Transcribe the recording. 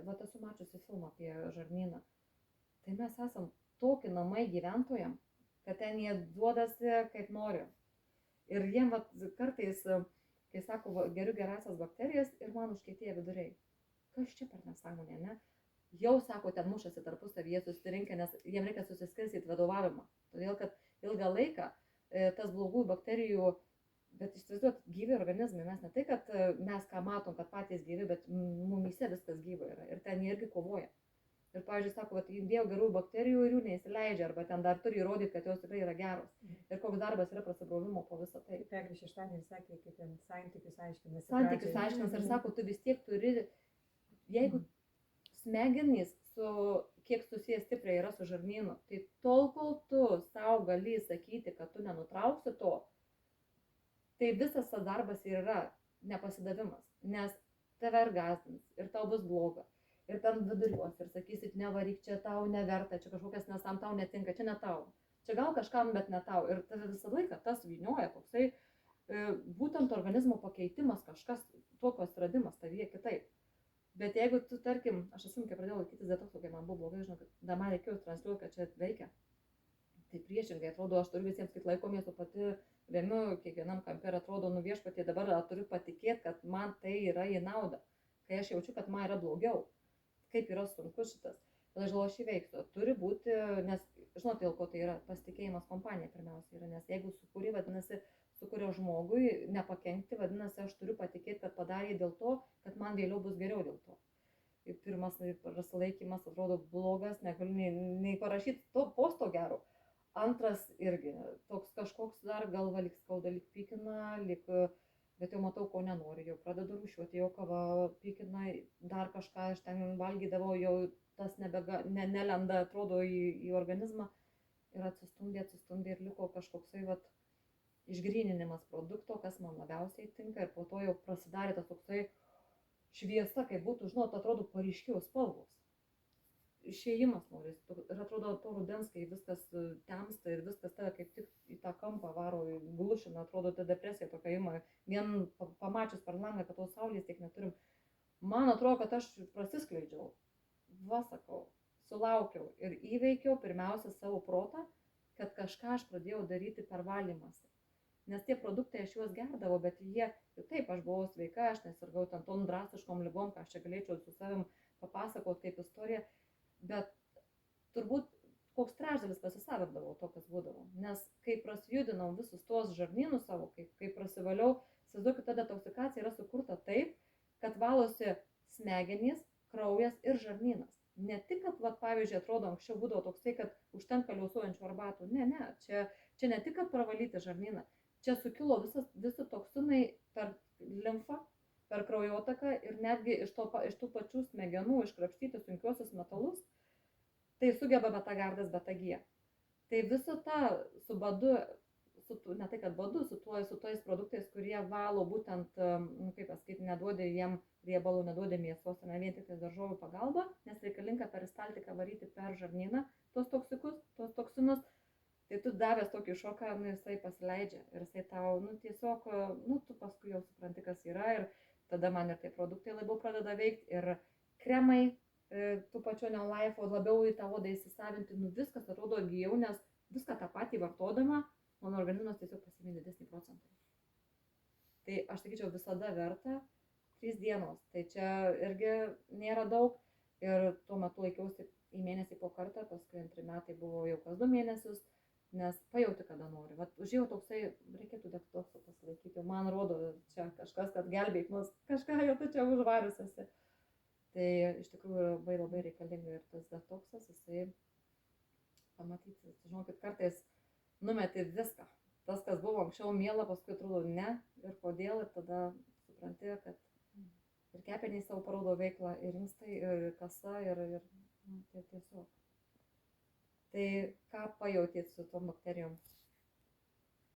vat esu mačiusi filmą apie žarnyną, tai mes esam tokie namai gyventojam, kad ten jie duodasi kaip nori. Ir jiem vat kartais, kai sako, geriu gerasias bakterijas ir man užkietėja viduriai. Kas čia per nesąmonė, ne? Jau, sako, ten mušasi tarpusavyje susirinkę, nes jiem reikia susiskirstyti vadovavimą. Todėl, kad ilgą laiką tas blogų bakterijų, bet įsivaizduot, gyvi organizmai, mes ne tai, kad mes ką matom, kad patys gyvi, bet mumyse viskas gyva yra ir ten jie irgi kovoja. Ir, pavyzdžiui, sako, kad įdėjau gerų bakterijų ir jų neįsileidžia, arba ten dar turi įrodyti, kad jos tikrai yra geros. Ir koks darbas yra prasibrovimo po visą tai. Pernai šeštadienį sakė, kad ten santykius aiškinasi. Santykius aiškinas ir sako, tu vis tiek turi, jeigu smegenys kiek susijęs stipriai yra su žarnynu, tai tol, kol tu savo gali sakyti, kad tu nenutrauksi to, tai visas tas darbas ir yra nepasidavimas, nes tave ir gąsdins, ir tau bus bloga. Ir ten viduriuos ir sakysit, nevaryk, čia tau neverta, čia kažkokias nesam tau netinka, čia ne tau. Čia gal kažkam, bet ne tau. Ir tave visą laiką tas vynioja, toksai būtent organizmo pakeitimas, kažkas tokios radimas tavyje kitaip. Bet jeigu tu, tarkim, aš esu, kai pradėjau laikytis detokso, kai man buvo blogai, žinau, kad dar man reikėjo transliuoti, kad čia veikia. Tai priešingai atrodo, aš turiu visiems, kaip laikomės, o pati remiu kiekvienam kampe ir atrodo, nu viešpatie, dabar turiu patikėti, kad man tai yra į naudą. Kai aš jaučiu, kad man yra blogiau. Kaip yra sunku šitas. Tada aš galvoju, aš įveiksiu. Turi būti, nes, žinote, dėl ko tai yra, pasitikėjimas kompanija pirmiausia yra, nes jeigu sukūri, vadinasi, sukuria žmogui, nepakenkti, vadinasi, aš turiu patikėti, kad padarė dėl to, kad man vėliau bus geriau dėl to. Ir pirmas prasilaikymas atrodo blogas, negaliu nei parašyti to posto gero. Antras irgi, toks kažkoks dar galva lyg skauda, lyg pykina, lyg... Bet jau matau, ko nenoriu, jau pradedu rūšiuoti, jau kava pykina, dar kažką aš ten valgydavau, jau tas nelenda, atrodo, į organizmą ir atsistumdė ir liko kažkoksai išgryninimas produkto, kas man labiausiai tinka ir po to jau prasidarė tas toksai šviesa, kaip būtų, žinot, atrodo, paryškėjo spalvos. Išėjimas norisi ir atrodo to rudens, kai viskas temsta ir viskas tave kaip tik į tą kampą varo, glušina, atrodo, ta depresija tokia ima, vien pamačius per langą, kad tos saulės tiek neturim. Man atrodo, kad aš prasiskleidžiau, sakau, sulaukiau ir įveikiau pirmiausia savo protą, kad kažką aš pradėjau daryti per valymąsi. Nes tie produktai aš juos gerdavau, bet jie, taip, aš buvau sveika, aš nesirgau ten tom drastiškom ligom, ką aš čia galėčiau su savim papasakoti kaip istoriją. Bet turbūt koks trečdalis pasisavindavau to, kas būdavo. Nes kai prasijudinau visus tuos žarnynus savo, kai prasivaliau, įsivaizduokit, ta detoksikacija yra sukurta taip, kad valosi smegenys, kraujas ir žarnynas. Ne tik, kad, pavyzdžiui, atrodo, anksčiau būdavo toksai, kad užtenka liausuojančių arbatų. Ne, čia ne tik, kad pravalyti žarnyną, čia sukilo visi toksinai per limfą, per kraujotaką ir netgi iš tų pačių smegenų iškrapštyti sunkiuosius metalus, tai sugeba beta-gardas, beta-G. Tai viso tą su badu, ne tai kad badu, su tais produktais, kurie valo būtent, kaip pasakyti, neduodė jiem riebalų, neduodė mėsos, ne vien tik daržovių pagalba, nes reikalinga peristaltiką varyti per žarnyną tos toksikus, tos toksinus. Tai tu davęs tokį šoką, jisai pasileidžia ir jisai tau, tiesiog, tu paskui jau supranti, kas yra ir tada man ir tie produktai labiau pradeda veikti ir kremai, tų pačių Neolife, labiau į tą odą įsisavinti, viskas atrodo gyjau, nes viską tą patį vartodama, mano organizmas tiesiog pasiėmė didesnį procentą. Tai aš sakyčiau, visada verta 3 dienos, tai čia irgi nėra daug ir tuo metu laikiausi į mėnesį po kartą, paskui 2 metai buvo jau kas 2 mėnesius, nes pajauti, kada nori. Užėjau toksai, reikėtų detoksą pasilaikyti, man rodo čia kažkas, kad gelbėk mus, kažką jau tu čia užvarius esi. Tai iš tikrųjų labai reikalinga ir tas detoksas, jisai pamatyti, žinokit, kartais numeti viską. Tas, kas buvo anksčiau miela, paskui atrodo ne ir kodėl, ir tada supranti, kad ir kepeniai savo parodo veiklą, ir inkstai, ir kasa, ir tiesiog. Tai ką pajautėt su tom bakterijom?